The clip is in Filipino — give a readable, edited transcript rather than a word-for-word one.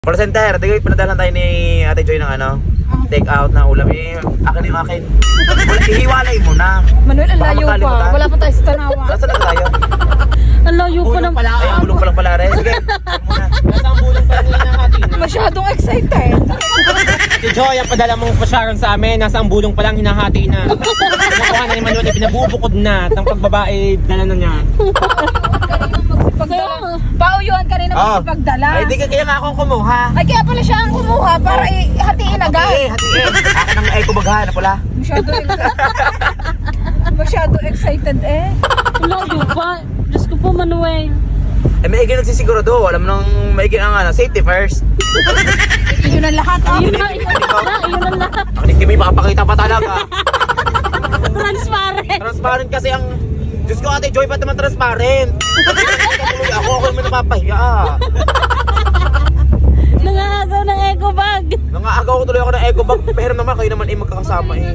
Call center, tigay pinadalan tayo ni Ate Joy ng ano, take out na ulam. Akin yung akin. Wala, ihiwalay mo na. Manuel, ang Baka layo pa. makalimutan. Wala pa tayo sa tanawa. Nasaan na tayo? Ang layo pa ng... Ay, ang bulong pa lang pala rin. Sige, muna. Nasa ang bulong pa rin hinahati na. Masyadong excited. Si Joy, ang padala mong pasyaran sa amin, nasa ang bulong pa lang hinahati na. Nakuha na ni Manuel, pinabubukod na. At ang pagbabae, dala na niya. Pagdala. Pauyuhan ka rin naman sa pagdala. Ay, di kaya nga akong kumuha. Ay, kaya pala siya ang kumuha para hatiin agad. Hatiin. Akin ang eco bagha na pala. Masyado excited eh. Layo pa. Diyos ko po, Manuel. Eh, maigi nagsisigurado. Alam nang maigi ang ano, safety first. Yun ang lahat. Yun na, yun ang lahat. Ang hindi makapakita pa talaga. Transparent. Transparent kasi ang... Diyos ko, Ate Joy, ba't naman transparent? Ako naman napapahiya. Nangangagaw ng eco bag. Nangaagaw ko tuloy ako ng eco bag. Pero naman, kayo naman magkakasama eh.